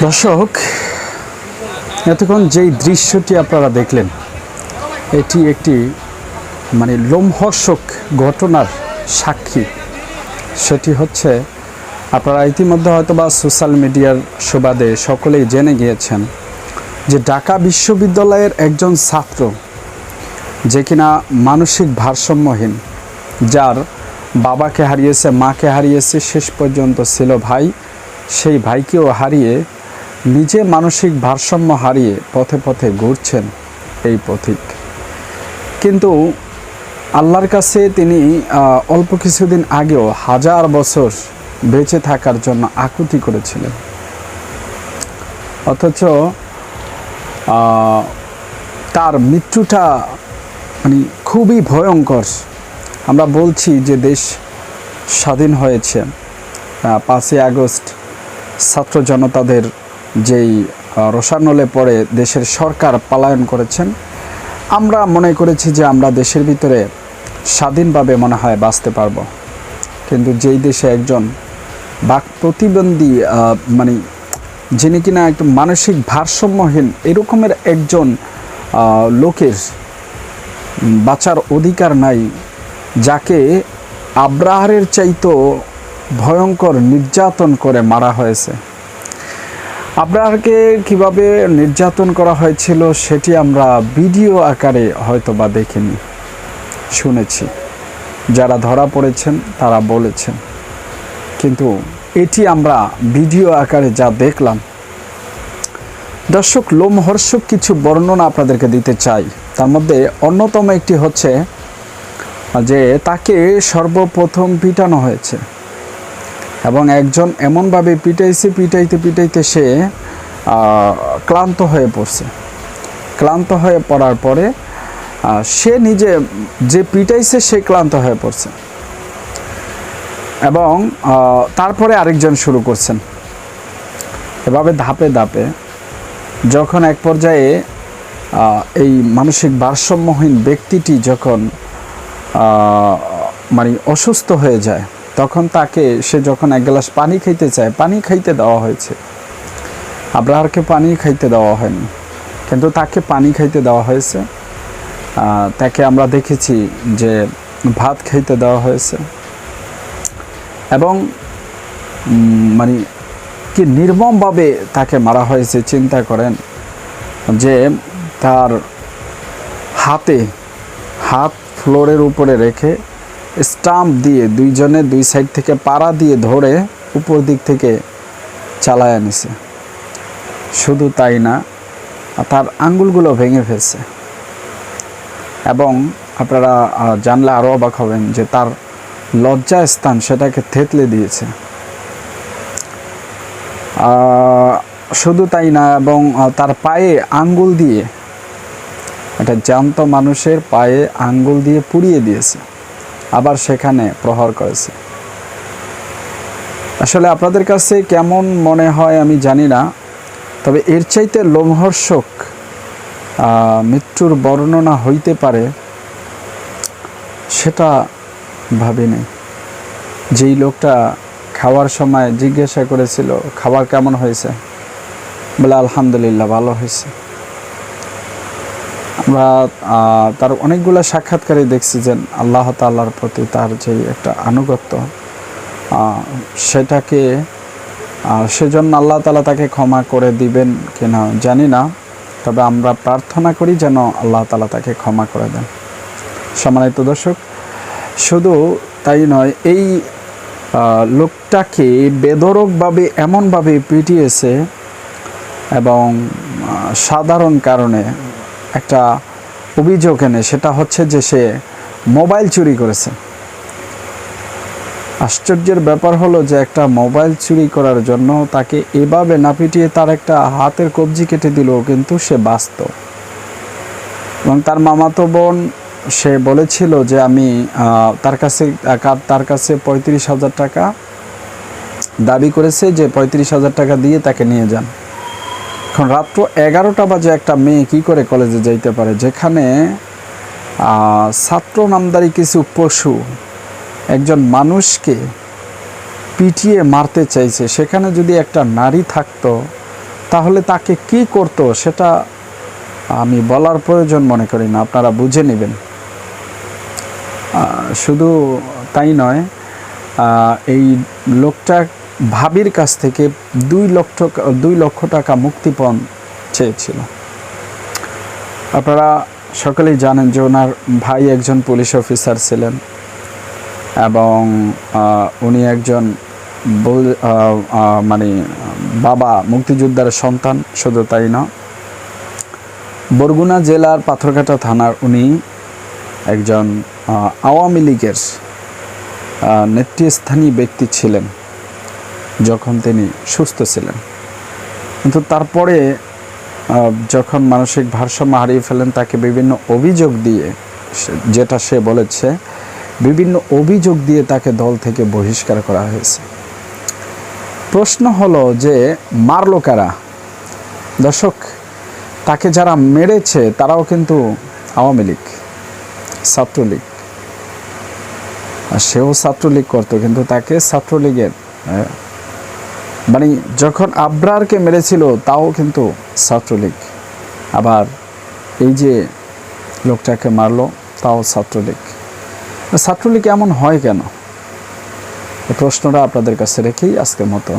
দর্শক, এতক্ষণ যেই দৃশ্যটি আপনারা দেখলেন, এটি একটি লোমহর্ষক ঘটনার সাক্ষী। সেটি হচ্ছে, আপনারা ইতিমধ্যে হয়তো বা সোশ্যাল মিডিয়ার সুবাদে সকলেই জেনে গিয়েছেন যে ঢাকা বিশ্ববিদ্যালয়ের একজন ছাত্র, যে কিনা মানসিক ভারসাম্যহীন, যার বাবাকে হারিয়েছে, মাকে হারিয়েছে, শেষ পর্যন্ত ছিল ভাই, সেই ভাইকেও হারিয়ে নিজে মানসিক ভারসাম্য হারিয়ে পথে পথে ঘুরছেন এই পথিক। কিন্তু আল্লাহর কাছে তিনি অল্প কিছুদিন আগেও 1000 বছর বেঁচে থাকার জন্য আকুতি করেছিলেন, অথচ তার মৃত্যুটা খুবই ভয়ঙ্কর। আমরা বলছি যে দেশ স্বাধীন হয়েছে 5ই আগস্ট ছাত্র জনতাদের যেই রোষানলে পড়ে দেশের সরকার পলায়ন করেছেন, আমরা মনে করেছি যে আমরা দেশের ভিতরে স্বাধীনভাবে মনে হয় বাঁচতে পারবো। কিন্তু যেই দেশে একজন বাক প্রতিবন্ধী যিনি কিনা একটু মানসিক ভারসাম্যহীন এরকমের একজন লোকের বাঁচার অধিকার নাই, যাকে আব্রাহারের চাইতেও ভয়ঙ্কর নির্যাতন করে মারা হয়েছে। আব্রাহারকে কিভাবে নির্যাতন করা হয়েছিল সেটি আমরা ভিডিও আকারে হয়তো বা দেখিনি, শুনেছি, যারা ধরা পড়েছেন তারা বলেছেন। কিন্তু এটি আমরা ভিডিও আকারে যা দেখলাম, দর্শক, লোমহর্ষক কিছু বর্ণনা আপনাদেরকে দিতে চাই। তার মধ্যে অন্যতম একটি হচ্ছে যে তাকে সর্বপ্রথম পিটানো হয়েছে এবং একজন এমনভাবে পিটাইতে সে ক্লান্ত হয়ে পড়ছে। ক্লান্ত হয়ে পড়ার পরে সে নিজে যে পিটাইছে সে ক্লান্ত হয়ে পড়ছে এবং তারপরে আরেকজন শুরু করছেন। এভাবে ধাপে ধাপে যখন এক পর্যায়ে এই মানসিক ভারসাম্যহীন ব্যক্তিটি যখন অসুস্থ হয়ে যায়, তখন তাকে সে যখন এক গ্লাস পানি খাইতে চায়, পানি খাইতে দেওয়া হয়েছে। আব্রাহারকে পানি খাইতে দেওয়া হয়নি, কিন্তু তাকে পানি খাইতে দেওয়া হয়েছে। তাকে আমরা দেখেছি যে ভাত খাইতে দেওয়া হয়েছে এবং কি নির্মমভাবে তাকে মারা হয়েছে। চিন্তা করেন যে তার হাত ফ্লোরের উপরে রেখে স্টাম্প দিয়ে দুইজনে দুই সাইড থেকে পাড়া দিয়ে ধরে উপর দিক থেকে চালায় আনিছে। শুধু তাই না, তার আঙ্গুলগুলো ভেঙে ফেলছে এবং আপনারা জানলে আরও অবাক হবেন যে তার লজ্জা স্থান সেটাকে থেতলে দিয়েছে। শুধু তাই না, এবং তার পায়ে আঙ্গুল দিয়ে, একটা জ্যান্ত মানুষের পায়ে আঙ্গুল দিয়ে পুড়িয়ে দিয়েছে, আবার সেখানে প্রহার করেছে। আসলে আপনাদের কাছে কেমন মনে হয় আমি জানি না, তবে এর চাইতে লোমহর্ষক মৃত্যুর বর্ণনা হইতে পারে সেটা ভাবিনি। যেই লোকটা খাওয়ার সময় জিজ্ঞাসা করেছিল খাবার কেমন হয়েছে, বলে আলহামদুলিল্লাহ ভালো হয়েছে। আমরা তার অনেকগুলো সাক্ষাৎকারে দেখছি যে আল্লাহ তাআলার প্রতি তার যে একটা আনুগত্য, সেটাকে সেজন্য আল্লাহ তাআলা তাকে ক্ষমা করে দিবেন কিনা জানি না, তবে আমরা প্রার্থনা করি যেন আল্লাহ তাআলা তাকে ক্ষমা করে দেন। সম্মানিত দর্শক, শুধু তাই নয়, এই লোকটাকে বেধড়কভাবে এমনভাবে পিটিয়েছে এবং সাধারণ কারণে একটা অভিযোগ এনে, সেটা হচ্ছে যে সে মোবাইল চুরি করেছে। আশ্চর্যের ব্যাপার হলো যে একটা মোবাইল চুরি করার জন্য তাকে এভাবে না পিটিয়ে তার একটা হাতের কবজি কেটে দিল, কিন্তু সে বাঁচত। এবং তার মামাতো বোন সে বলেছিল যে আমি তার কাছে 35,000 টাকা দাবি করেছে, যে 35,000 টাকা দিয়ে তাকে নিয়ে যান। এখন রাত্র 11টা বাজে একটা মেয়ে কি করে কলেজে যাইতে পারে, যেখানে ছাত্র নামদারি কিছু পশু একজন মানুষকে পিটিয়ে মারতে চাইছে। সেখানে যদি একটা নারী থাকতো তাহলে তাকে কি করতো সেটা আমি বলার প্রয়োজন মনে করি না, আপনারা বুঝে নেবেন। শুধু তাই নয়, এই লোকটা ভাবির কাছ থেকে 2 লক্ষ টাকা মুক্তিপণ চেয়েছিল। আপনারা সকলেই জানেন যে ওনার ভাই একজন পুলিশ অফিসার ছিলেন এবং উনি একজন মানে বাবা মুক্তিযোদ্ধার সন্তান। শুধু তাই না, বরগুনা জেলার পাথরঘাটা থানার উনি একজন আওয়ামী লীগের নেতৃস্থানীয় ব্যক্তি ছিলেন যখন তিনি সুস্থ ছিলেন। কিন্তু তারপরে যখন মানসিক ভারসাম্য হারিয়ে ফেলেন, তাকে বিভিন্ন অভিযোগ দিয়ে, যেটা সে বলেছে, বিভিন্ন অভিযোগ দিয়ে তাকে দল থেকে বহিষ্কার করা হয়েছে। প্রশ্ন হলো যে মারলো কারা? দর্শক, তাকে যারা মেরেছে তারাও কিন্তু আওয়ামী লীগ, ছাত্রলীগ, আর সেও ছাত্রলীগ করতো, কিন্তু তাকে ছাত্রলীগের মানে যখন আবরারকে মেরেছিল তাও কিন্তু ছাত্রলীগ, আবার এই যে লোকটাকে মারলো তাও ছাত্রলীগ। ছাত্রলীগ এমন হয় কেন? এই প্রশ্নটা আপনাদের কাছে রেখেই আজকের মতো